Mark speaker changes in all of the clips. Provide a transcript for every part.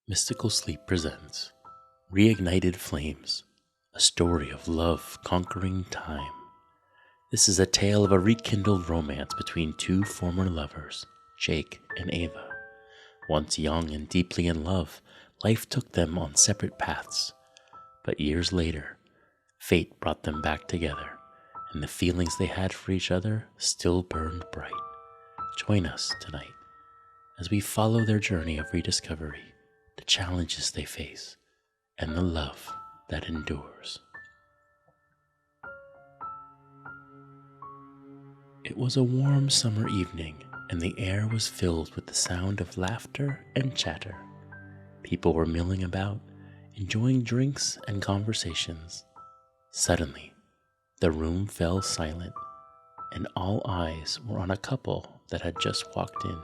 Speaker 1: Mystical Sleep presents Reignited Flames, a story of love conquering time. This is a tale of a rekindled romance between two former lovers, Jake and Ava. Once young and deeply in love, life took them on separate paths. But years later, fate brought them back together, and the feelings they had for each other still burned bright. Join us tonight as we follow their journey of rediscovery, the challenges they face, and the love that endures. It was a warm summer evening, and the air was filled with the sound of laughter and chatter. People were milling about, enjoying drinks and conversations. Suddenly, the room fell silent, and all eyes were on a couple that had just walked in.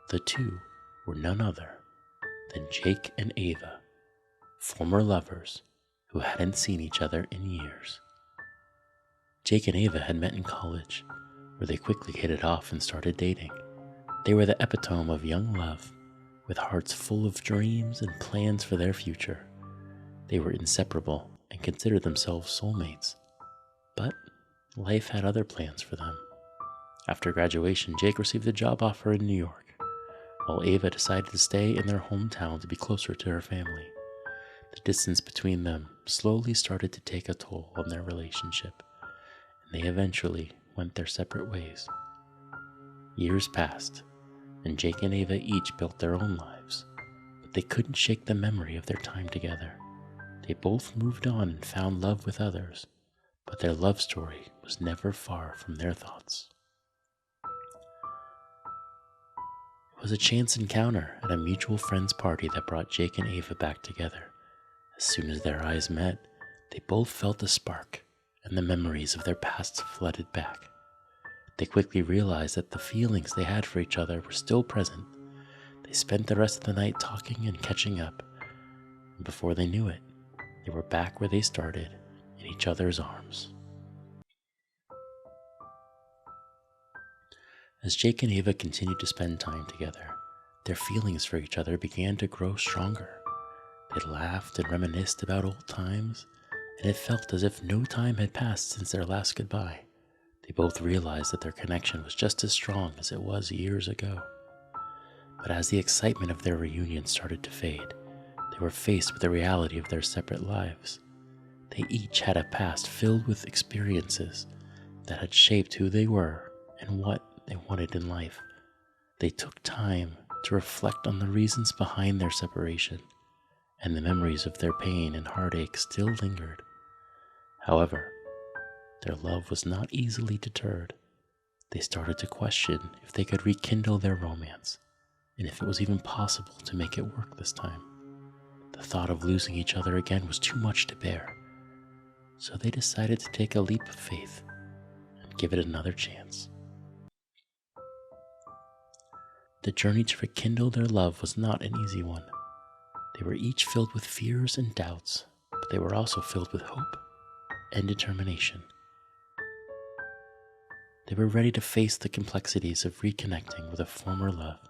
Speaker 1: The two were none other than Jake and Ava, former lovers who hadn't seen each other in years. Jake and Ava had met in college, where they quickly hit it off and started dating. They were the epitome of young love, with hearts full of dreams and plans for their future. They were inseparable and considered themselves soulmates. But life had other plans for them. After graduation, Jake received a job offer in New York, while Ava decided to stay in their hometown to be closer to her family. The distance between them slowly started to take a toll on their relationship, and they eventually went their separate ways. Years passed, and Jake and Ava each built their own lives, but they couldn't shake the memory of their time together. They both moved on and found love with others, but their love story was never far from their thoughts. It was a chance encounter at a mutual friend's party that brought Jake and Ava back together. As soon as their eyes met, they both felt a spark, and the memories of their pasts flooded back. They quickly realized that the feelings they had for each other were still present. They spent the rest of the night talking and catching up, and before they knew it, they were back where they started, in each other's arms. As Jake and Ava continued to spend time together, their feelings for each other began to grow stronger. They laughed and reminisced about old times, and it felt as if no time had passed since their last goodbye. They both realized that their connection was just as strong as it was years ago. But as the excitement of their reunion started to fade, they were faced with the reality of their separate lives. They each had a past filled with experiences that had shaped who they were and what they wanted in life. They took time to reflect on the reasons behind their separation, and the memories of their pain and heartache still lingered. However, their love was not easily deterred. They started to question if they could rekindle their romance, and if it was even possible to make it work this time. The thought of losing each other again was too much to bear, so they decided to take a leap of faith and give it another chance. The journey to rekindle their love was not an easy one. They were each filled with fears and doubts, but they were also filled with hope and determination. They were ready to face the complexities of reconnecting with a former love,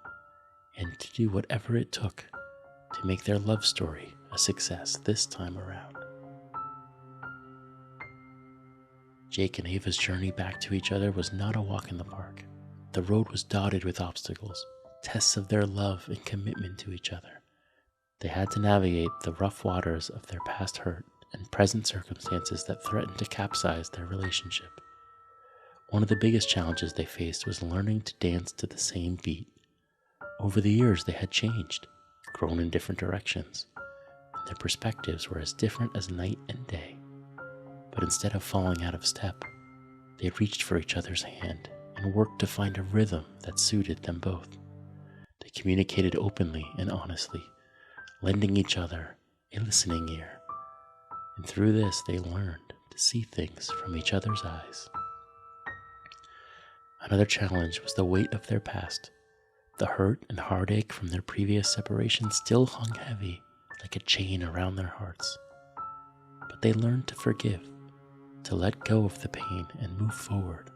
Speaker 1: and to do whatever it took to make their love story a success this time around. Jake and Ava's journey back to each other was not a walk in the park. The road was dotted with obstacles, tests of their love and commitment to each other. They had to navigate the rough waters of their past hurt and present circumstances that threatened to capsize their relationship. One of the biggest challenges they faced was learning to dance to the same beat. Over the years, they had changed, grown in different directions, and their perspectives were as different as night and day. But instead of falling out of step, they reached for each other's hand and worked to find a rhythm that suited them both. They communicated openly and honestly, lending each other a listening ear. And through this, they learned to see things from each other's eyes. Another challenge was the weight of their past. The hurt and heartache from their previous separation still hung heavy like a chain around their hearts. But they learned to forgive, to let go of the pain and move forward.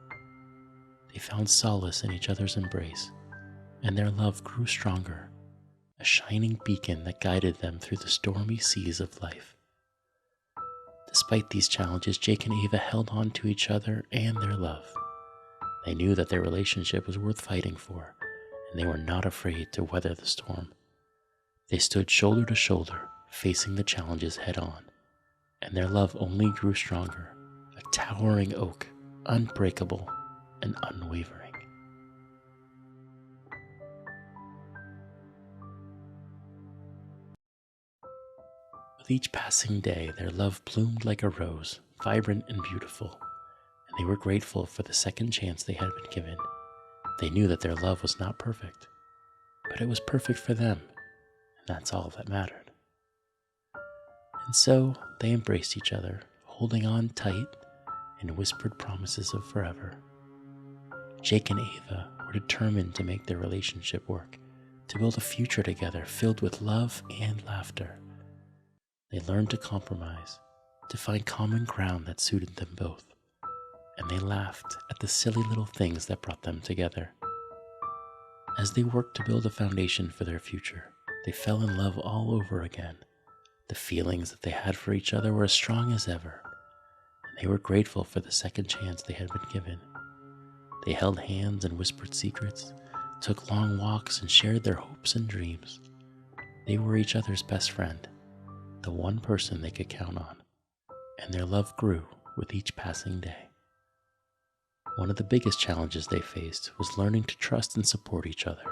Speaker 1: They found solace in each other's embrace, and their love grew stronger a shining beacon that guided them through the stormy seas of life. Despite these challenges, Jake and Ava held on to each other and their love. They knew that their relationship was worth fighting for, and they were not afraid to weather the storm. They stood shoulder to shoulder, facing the challenges head on, and their love only grew stronger, a towering oak, unbreakable and unwavering. With each passing day, their love bloomed like a rose, vibrant and beautiful, and they were grateful for the second chance they had been given. They knew that their love was not perfect, but it was perfect for them, and that's all that mattered. And so they embraced each other, holding on tight and whispered promises of forever. Jake and Ava were determined to make their relationship work, to build a future together filled with love and laughter. They learned to compromise, to find common ground that suited them both, and they laughed at the silly little things that brought them together. As they worked to build a foundation for their future, they fell in love all over again. The feelings that they had for each other were as strong as ever, and they were grateful for the second chance they had been given. They held hands and whispered secrets, took long walks and shared their hopes and dreams. They were each other's best friend, the one person they could count on, and their love grew with each passing day. One of the biggest challenges they faced was learning to trust and support each other.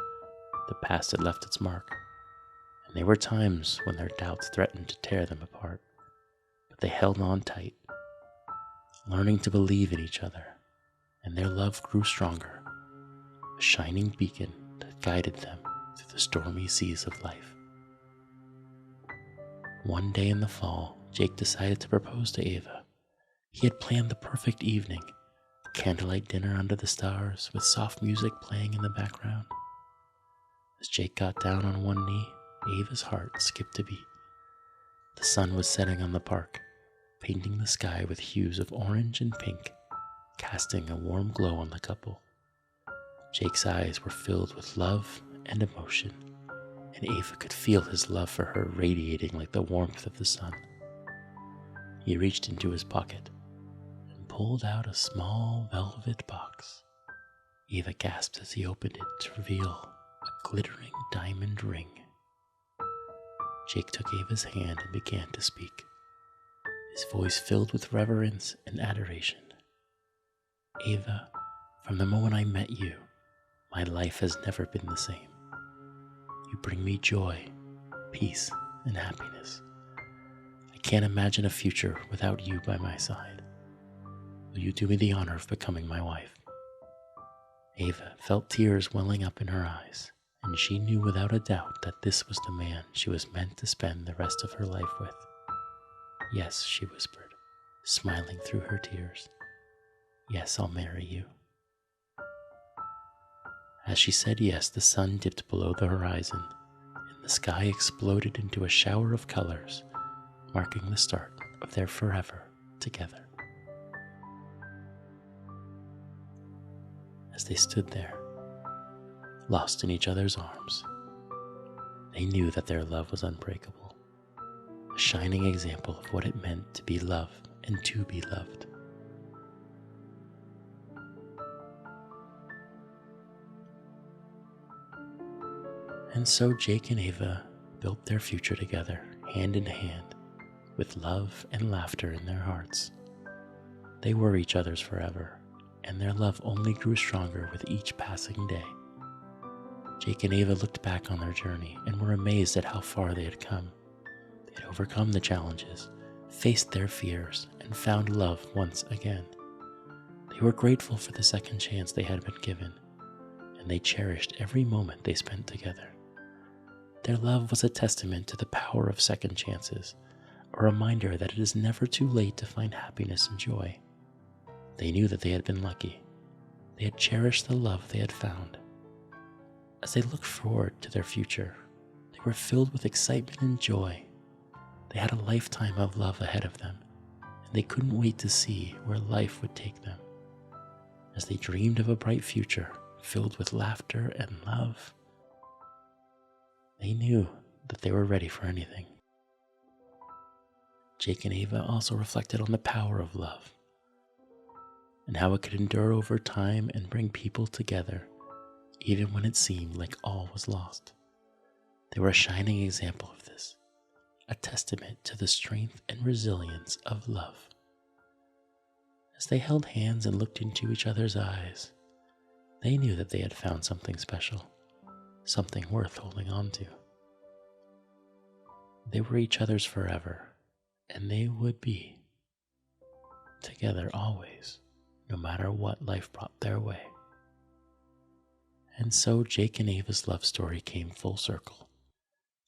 Speaker 1: The past had left its mark, and there were times when their doubts threatened to tear them apart, but they held on tight, learning to believe in each other, and their love grew stronger, a shining beacon that guided them through the stormy seas of life. One day in the fall, Jake decided to propose to Ava. He had planned the perfect evening, a candlelight dinner under the stars with soft music playing in the background. As Jake got down on one knee, Ava's heart skipped a beat. The sun was setting on the park, painting the sky with hues of orange and pink, casting a warm glow on the couple. Jake's eyes were filled with love and emotion, and Ava could feel his love for her radiating like the warmth of the sun. He reached into his pocket and pulled out a small velvet box. Ava gasped as he opened it to reveal a glittering diamond ring. Jake took Ava's hand and began to speak, his voice filled with reverence and adoration. Ava, from the moment I met you, my life has never been the same. You bring me joy, peace, and happiness. I can't imagine a future without you by my side. Will you do me the honor of becoming my wife? Ava felt tears welling up in her eyes, and she knew without a doubt that this was the man she was meant to spend the rest of her life with. Yes, she whispered, smiling through her tears. Yes, I'll marry you. As she said yes, the sun dipped below the horizon, and the sky exploded into a shower of colors, marking the start of their forever together. As they stood there, lost in each other's arms, they knew that their love was unbreakable, a shining example of what it meant to be loved and to be loved. And so Jake and Ava built their future together, hand in hand, with love and laughter in their hearts. They were each other's forever, and their love only grew stronger with each passing day. Jake and Ava looked back on their journey and were amazed at how far they had come. They had overcome the challenges, faced their fears, and found love once again. They were grateful for the second chance they had been given, and they cherished every moment they spent together. Their love was a testament to the power of second chances, a reminder that it is never too late to find happiness and joy. They knew that they had been lucky. They had cherished the love they had found. As they looked forward to their future, they were filled with excitement and joy. They had a lifetime of love ahead of them, and they couldn't wait to see where life would take them. As they dreamed of a bright future filled with laughter and love, They knew that they were ready for anything. Jake and Ava also reflected on the power of love and how it could endure over time and bring people together, even when it seemed like all was lost. They were a shining example of this, a testament to the strength and resilience of love. As they held hands and looked into each other's eyes, they knew that they had found something special, something worth holding on to. They were each other's forever, and they would be together always, no matter what life brought their way. And so Jake and Ava's love story came full circle,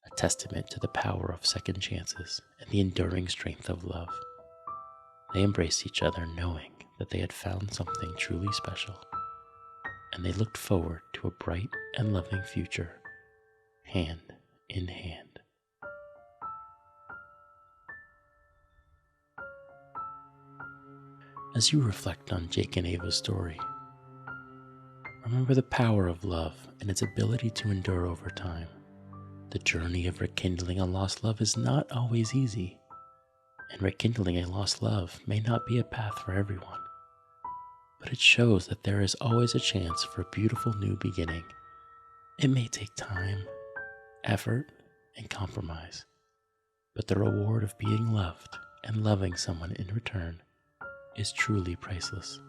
Speaker 1: a testament to the power of second chances and the enduring strength of love. They embraced each other knowing that they had found something truly special, and they looked forward to a bright and loving future, hand in hand. As you reflect on Jake and Ava's story, remember the power of love and its ability to endure over time. The journey of rekindling a lost love is not always easy, and rekindling a lost love may not be a path for everyone. But it shows that there is always a chance for a beautiful new beginning. It may take time, effort, and compromise, but the reward of being loved and loving someone in return is truly priceless.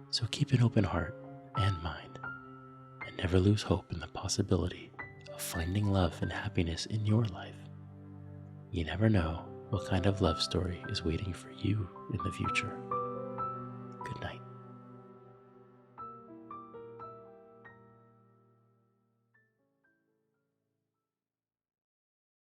Speaker 1: So keep an open heart and mind, and never lose hope in the possibility of finding love and happiness in your life. You never know what kind of love story is waiting for you in the future.